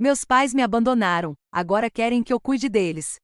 Meus pais me abandonaram, agora querem que eu cuide deles.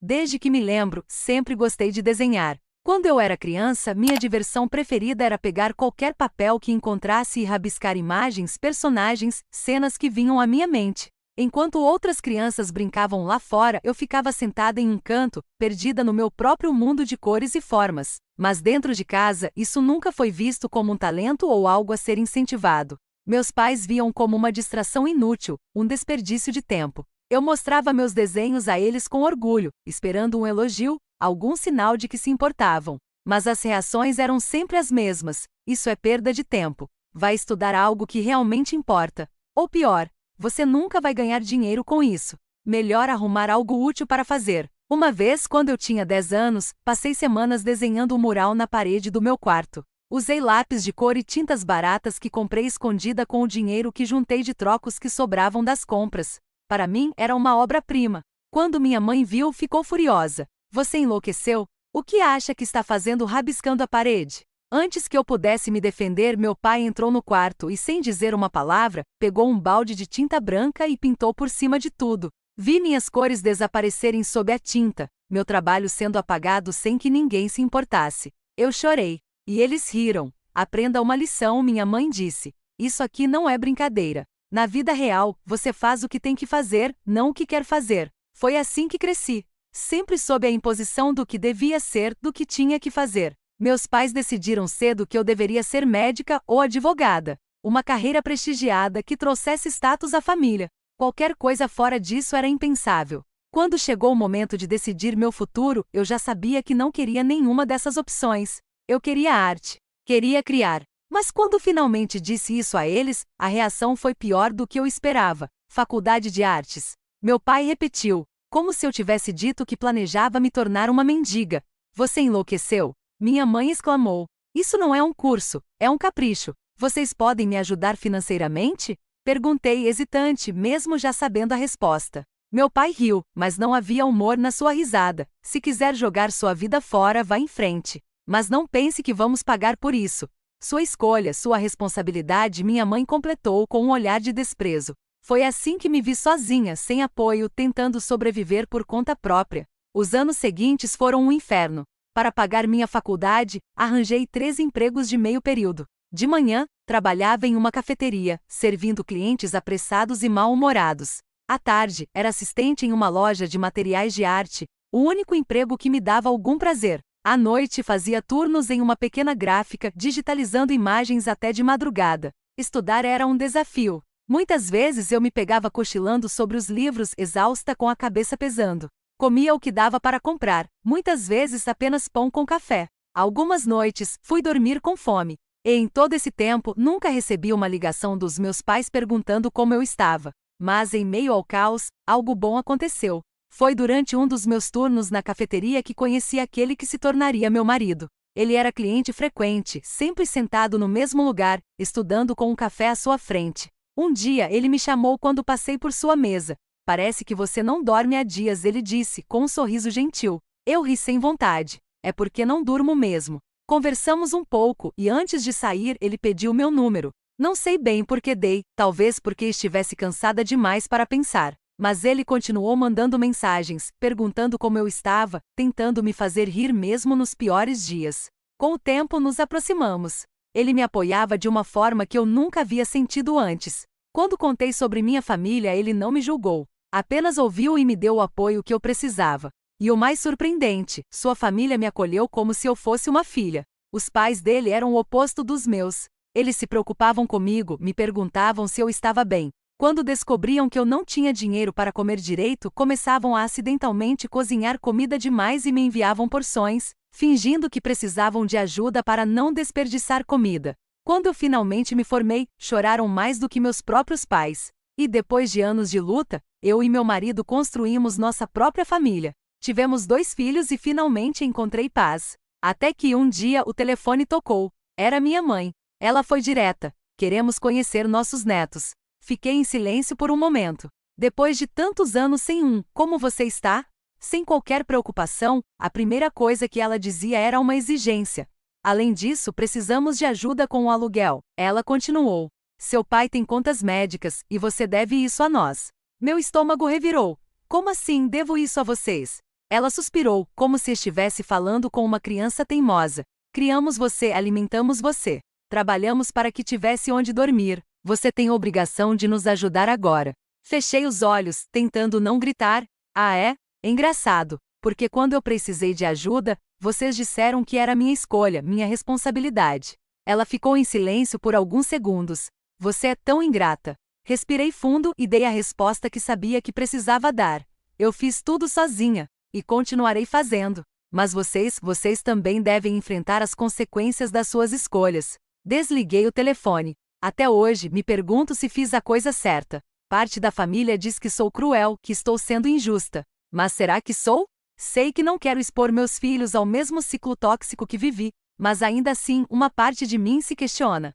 Desde que me lembro, sempre gostei de desenhar. Quando eu era criança, minha diversão preferida era pegar qualquer papel que encontrasse e rabiscar imagens, personagens, cenas que vinham à minha mente. Enquanto outras crianças brincavam lá fora, eu ficava sentada em um canto, perdida no meu próprio mundo de cores e formas. Mas dentro de casa, isso nunca foi visto como um talento ou algo a ser incentivado. Meus pais viam como uma distração inútil, um desperdício de tempo. Eu mostrava meus desenhos a eles com orgulho, esperando um elogio, algum sinal de que se importavam. Mas as reações eram sempre as mesmas: isso é perda de tempo. Vai estudar algo que realmente importa. Ou pior, você nunca vai ganhar dinheiro com isso. Melhor arrumar algo útil para fazer. Uma vez, quando eu tinha 10 anos, passei semanas desenhando um mural na parede do meu quarto. Usei lápis de cor e tintas baratas que comprei escondida com o dinheiro que juntei de trocos que sobravam das compras. Para mim, era uma obra-prima. Quando minha mãe viu, ficou furiosa. Você enlouqueceu? O que acha que está fazendo rabiscando a parede? Antes que eu pudesse me defender, meu pai entrou no quarto e, sem dizer uma palavra, pegou um balde de tinta branca e pintou por cima de tudo. Vi minhas cores desaparecerem sob a tinta, meu trabalho sendo apagado sem que ninguém se importasse. Eu chorei. E eles riram. Aprenda uma lição, minha mãe disse. Isso aqui não é brincadeira. Na vida real, você faz o que tem que fazer, não o que quer fazer. Foi assim que cresci. Sempre sob a imposição do que devia ser, do que tinha que fazer. Meus pais decidiram cedo que eu deveria ser médica ou advogada. Uma carreira prestigiada que trouxesse status à família. Qualquer coisa fora disso era impensável. Quando chegou o momento de decidir meu futuro, eu já sabia que não queria nenhuma dessas opções. Eu queria arte. Queria criar. Mas quando finalmente disse isso a eles, a reação foi pior do que eu esperava. Faculdade de Artes. Meu pai repetiu, como se eu tivesse dito que planejava me tornar uma mendiga. Você enlouqueceu? Minha mãe exclamou. Isso não é um curso, é um capricho. Vocês podem me ajudar financeiramente? Perguntei hesitante, mesmo já sabendo a resposta. Meu pai riu, mas não havia humor na sua risada. Se quiser jogar sua vida fora, vá em frente. Mas não pense que vamos pagar por isso. Sua escolha, sua responsabilidade, minha mãe completou com um olhar de desprezo. Foi assim que me vi sozinha, sem apoio, tentando sobreviver por conta própria. Os anos seguintes foram um inferno. Para pagar minha faculdade, arranjei 3 empregos de meio período. De manhã, trabalhava em uma cafeteria, servindo clientes apressados e mal-humorados. À tarde, era assistente em uma loja de materiais de arte, o único emprego que me dava algum prazer. À noite, fazia turnos em uma pequena gráfica, digitalizando imagens até de madrugada. Estudar era um desafio. Muitas vezes eu me pegava cochilando sobre os livros, exausta, com a cabeça pesando. Comia o que dava para comprar, muitas vezes apenas pão com café. Algumas noites, fui dormir com fome. E em todo esse tempo, nunca recebi uma ligação dos meus pais perguntando como eu estava. Mas em meio ao caos, algo bom aconteceu. Foi durante um dos meus turnos na cafeteria que conheci aquele que se tornaria meu marido. Ele era cliente frequente, sempre sentado no mesmo lugar, estudando com um café à sua frente. Um dia ele me chamou quando passei por sua mesa. Parece que você não dorme há dias, ele disse, com um sorriso gentil. Eu ri sem vontade. É porque não durmo mesmo. Conversamos um pouco e antes de sair ele pediu meu número. Não sei bem por que dei, talvez porque estivesse cansada demais para pensar. Mas ele continuou mandando mensagens, perguntando como eu estava, tentando me fazer rir mesmo nos piores dias. Com o tempo nos aproximamos. Ele me apoiava de uma forma que eu nunca havia sentido antes. Quando contei sobre minha família, ele não me julgou. Apenas ouviu e me deu o apoio que eu precisava. E o mais surpreendente, sua família me acolheu como se eu fosse uma filha. Os pais dele eram o oposto dos meus. Eles se preocupavam comigo, me perguntavam se eu estava bem. Quando descobriam que eu não tinha dinheiro para comer direito, começavam a acidentalmente cozinhar comida demais e me enviavam porções, fingindo que precisavam de ajuda para não desperdiçar comida. Quando eu finalmente me formei, choraram mais do que meus próprios pais. E depois de anos de luta, eu e meu marido construímos nossa própria família. Tivemos 2 filhos e finalmente encontrei paz. Até que um dia o telefone tocou. Era minha mãe. Ela foi direta. Queremos conhecer nossos netos. Fiquei em silêncio por um momento. Depois de tantos anos sem como você está? Sem qualquer preocupação, a primeira coisa que ela dizia era uma exigência. Além disso, precisamos de ajuda com o aluguel. Ela continuou. Seu pai tem contas médicas, e você deve isso a nós. Meu estômago revirou. Como assim devo isso a vocês? Ela suspirou, como se estivesse falando com uma criança teimosa. Criamos você, alimentamos você. Trabalhamos para que tivesse onde dormir. Você tem obrigação de nos ajudar agora. Fechei os olhos, tentando não gritar. Ah, é? Engraçado, porque quando eu precisei de ajuda, vocês disseram que era minha escolha, minha responsabilidade. Ela ficou em silêncio por alguns segundos. Você é tão ingrata. Respirei fundo e dei a resposta que sabia que precisava dar. Eu fiz tudo sozinha, e continuarei fazendo. Mas vocês também devem enfrentar as consequências das suas escolhas. Desliguei o telefone. Até hoje, me pergunto se fiz a coisa certa. Parte da família diz que sou cruel, que estou sendo injusta. Mas será que sou? Sei que não quero expor meus filhos ao mesmo ciclo tóxico que vivi, mas ainda assim, uma parte de mim se questiona.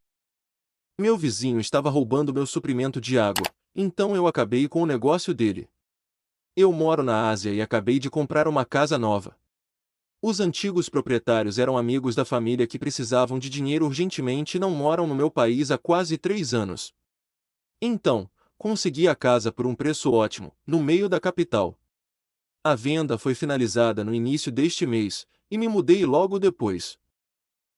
Meu vizinho estava roubando meu suprimento de água, então eu acabei com o negócio dele. Eu moro na Ásia e acabei de comprar uma casa nova. Os antigos proprietários eram amigos da família que precisavam de dinheiro urgentemente e não moram no meu país há quase 3 anos. Então, consegui a casa por um preço ótimo, no meio da capital. A venda foi finalizada no início deste mês, e me mudei logo depois.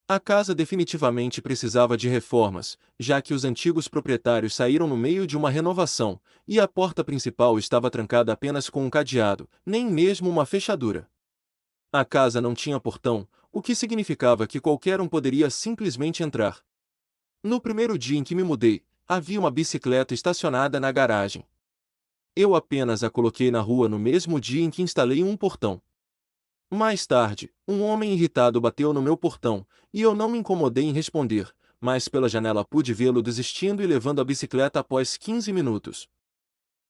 A casa definitivamente precisava de reformas, já que os antigos proprietários saíram no meio de uma renovação, e a porta principal estava trancada apenas com um cadeado, nem mesmo uma fechadura. A casa não tinha portão, o que significava que qualquer um poderia simplesmente entrar. No primeiro dia em que me mudei, havia uma bicicleta estacionada na garagem. Eu apenas a coloquei na rua no mesmo dia em que instalei um portão. Mais tarde, um homem irritado bateu no meu portão, e eu não me incomodei em responder, mas pela janela pude vê-lo desistindo e levando a bicicleta após 15 minutos.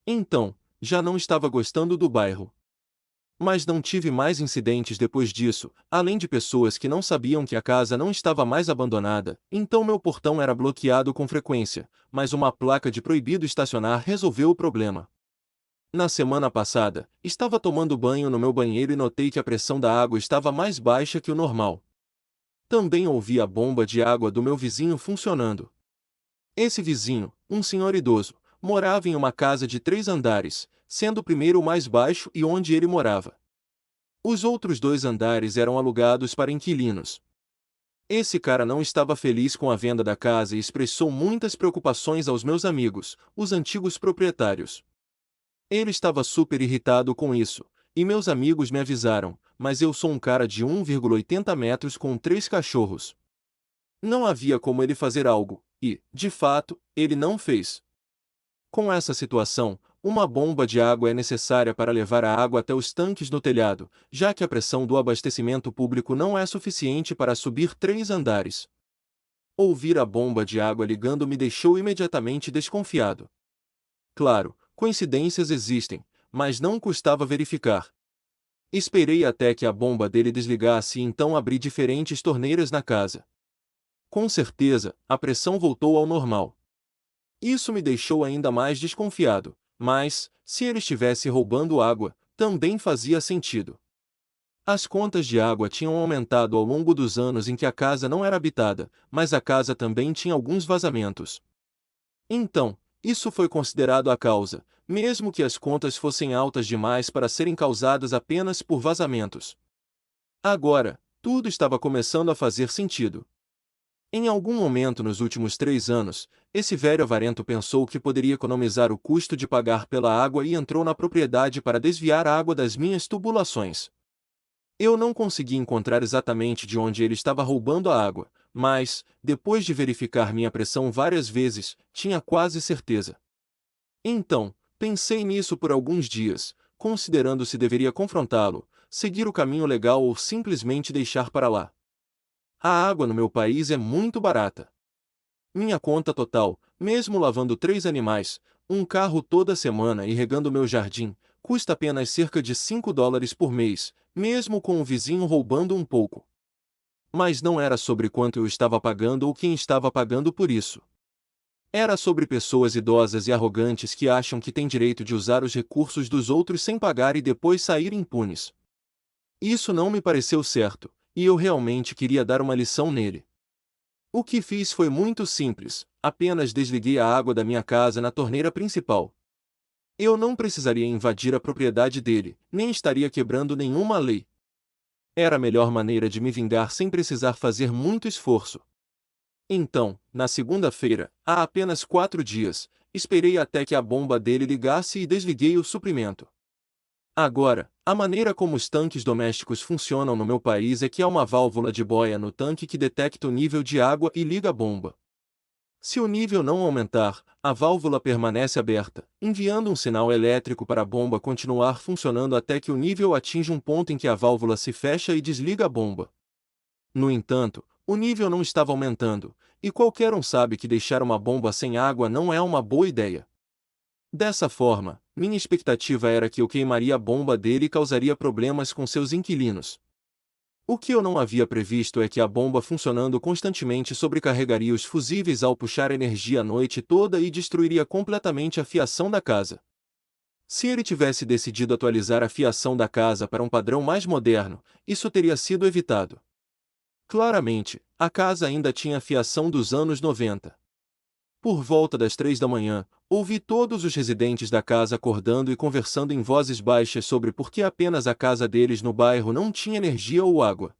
Então, já não estava gostando do bairro. Mas não tive mais incidentes depois disso, além de pessoas que não sabiam que a casa não estava mais abandonada, então meu portão era bloqueado com frequência, mas uma placa de proibido estacionar resolveu o problema. Na semana passada, estava tomando banho no meu banheiro e notei que a pressão da água estava mais baixa que o normal. Também ouvi a bomba de água do meu vizinho funcionando. Esse vizinho, um senhor idoso, morava em uma casa de 3 andares, sendo o primeiro o mais baixo e onde ele morava. Os outros 2 andares eram alugados para inquilinos. Esse cara não estava feliz com a venda da casa e expressou muitas preocupações aos meus amigos, os antigos proprietários. Ele estava super irritado com isso, e meus amigos me avisaram, mas eu sou um cara de 1,80 metros com 3 cachorros. Não havia como ele fazer algo, e, de fato, ele não fez. Com essa situação, uma bomba de água é necessária para levar a água até os tanques no telhado, já que a pressão do abastecimento público não é suficiente para subir 3 andares. Ouvir a bomba de água ligando me deixou imediatamente desconfiado. Claro, coincidências existem, mas não custava verificar. Esperei até que a bomba dele desligasse e então abri diferentes torneiras na casa. Com certeza, a pressão voltou ao normal. Isso me deixou ainda mais desconfiado, mas, se ele estivesse roubando água, também fazia sentido. As contas de água tinham aumentado ao longo dos anos em que a casa não era habitada, mas a casa também tinha alguns vazamentos. Então, isso foi considerado a causa, mesmo que as contas fossem altas demais para serem causadas apenas por vazamentos. Agora, tudo estava começando a fazer sentido. Em algum momento nos últimos 3 anos, esse velho avarento pensou que poderia economizar o custo de pagar pela água e entrou na propriedade para desviar a água das minhas tubulações. Eu não consegui encontrar exatamente de onde ele estava roubando a água, mas, depois de verificar minha pressão várias vezes, tinha quase certeza. Então, pensei nisso por alguns dias, considerando se deveria confrontá-lo, seguir o caminho legal ou simplesmente deixar para lá. A água no meu país é muito barata. Minha conta total, mesmo lavando 3 animais, um carro toda semana e regando meu jardim, custa apenas cerca de $5 por mês, mesmo com o vizinho roubando um pouco. Mas não era sobre quanto eu estava pagando ou quem estava pagando por isso. Era sobre pessoas idosas e arrogantes que acham que têm direito de usar os recursos dos outros sem pagar e depois sair impunes. Isso não me pareceu certo, e eu realmente queria dar uma lição nele. O que fiz foi muito simples, apenas desliguei a água da minha casa na torneira principal. Eu não precisaria invadir a propriedade dele, nem estaria quebrando nenhuma lei. Era a melhor maneira de me vingar sem precisar fazer muito esforço. Então, na segunda-feira, há apenas 4 dias, esperei até que a bomba dele ligasse e desliguei o suprimento. Agora, a maneira como os tanques domésticos funcionam no meu país é que há uma válvula de boia no tanque que detecta o nível de água e liga a bomba. Se o nível não aumentar, a válvula permanece aberta, enviando um sinal elétrico para a bomba continuar funcionando até que o nível atinja um ponto em que a válvula se fecha e desliga a bomba. No entanto, o nível não estava aumentando, e qualquer um sabe que deixar uma bomba sem água não é uma boa ideia. Dessa forma, minha expectativa era que eu queimaria a bomba dele e causaria problemas com seus inquilinos. O que eu não havia previsto é que a bomba funcionando constantemente sobrecarregaria os fusíveis ao puxar energia a noite toda e destruiria completamente a fiação da casa. Se ele tivesse decidido atualizar a fiação da casa para um padrão mais moderno, isso teria sido evitado. Claramente, a casa ainda tinha a fiação dos anos 90. Por volta das 3 da manhã, ouvi todos os residentes da casa acordando e conversando em vozes baixas sobre por que apenas a casa deles no bairro não tinha energia ou água.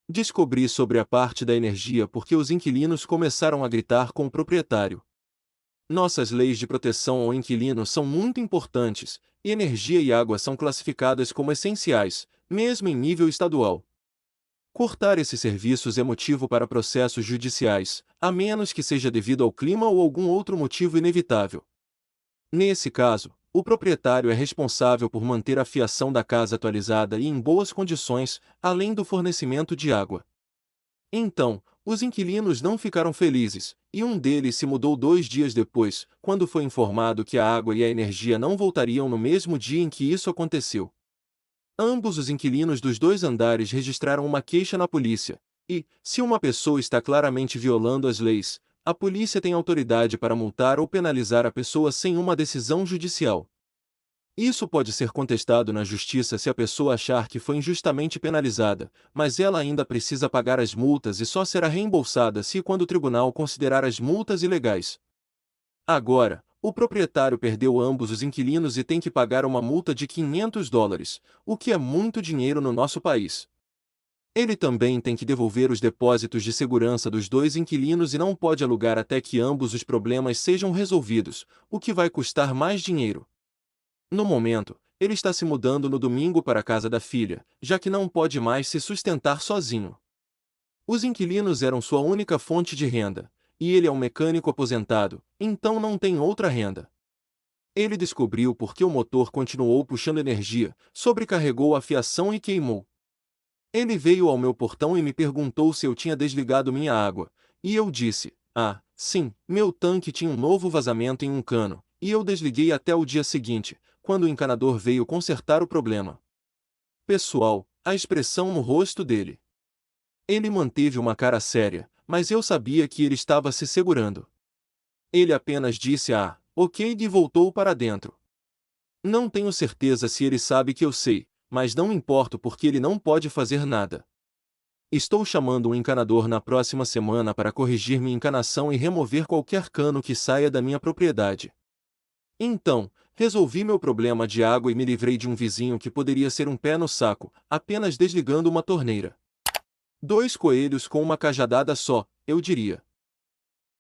Descobri sobre a parte da energia porque os inquilinos começaram a gritar com o proprietário. Nossas leis de proteção ao inquilino são muito importantes, e energia e água são classificadas como essenciais, mesmo em nível estadual. Cortar esses serviços é motivo para processos judiciais, a menos que seja devido ao clima ou algum outro motivo inevitável. Nesse caso, o proprietário é responsável por manter a fiação da casa atualizada e em boas condições, além do fornecimento de água. Então, os inquilinos não ficaram felizes, e um deles se mudou 2 dias depois, quando foi informado que a água e a energia não voltariam no mesmo dia em que isso aconteceu. Ambos os inquilinos dos 2 andares registraram uma queixa na polícia, e, se uma pessoa está claramente violando as leis, a polícia tem autoridade para multar ou penalizar a pessoa sem uma decisão judicial. Isso pode ser contestado na justiça se a pessoa achar que foi injustamente penalizada, mas ela ainda precisa pagar as multas e só será reembolsada se quando o tribunal considerar as multas ilegais. Agora, o proprietário perdeu ambos os inquilinos e tem que pagar uma multa de $500, o que é muito dinheiro no nosso país. Ele também tem que devolver os depósitos de segurança dos 2 inquilinos e não pode alugar até que ambos os problemas sejam resolvidos, o que vai custar mais dinheiro. No momento, ele está se mudando no domingo para a casa da filha, já que não pode mais se sustentar sozinho. Os inquilinos eram sua única fonte de renda, e ele é um mecânico aposentado, então não tem outra renda. Ele descobriu por que o motor continuou puxando energia, sobrecarregou a fiação e queimou. Ele veio ao meu portão e me perguntou se eu tinha desligado minha água, e eu disse: "Ah, sim, meu tanque tinha um novo vazamento em um cano, e eu desliguei até o dia seguinte, quando o encanador veio consertar o problema." Pessoal, a expressão no rosto dele. Ele manteve uma cara séria, mas eu sabia que ele estava se segurando. Ele apenas disse ok e voltou para dentro. Não tenho certeza se ele sabe que eu sei, mas não me importo porque ele não pode fazer nada. Estou chamando um encanador na próxima semana para corrigir minha encanação e remover qualquer cano que saia da minha propriedade. Então, resolvi meu problema de água e me livrei de um vizinho que poderia ser um pé no saco, apenas desligando uma torneira. 2 coelhos com uma cajadada só, eu diria.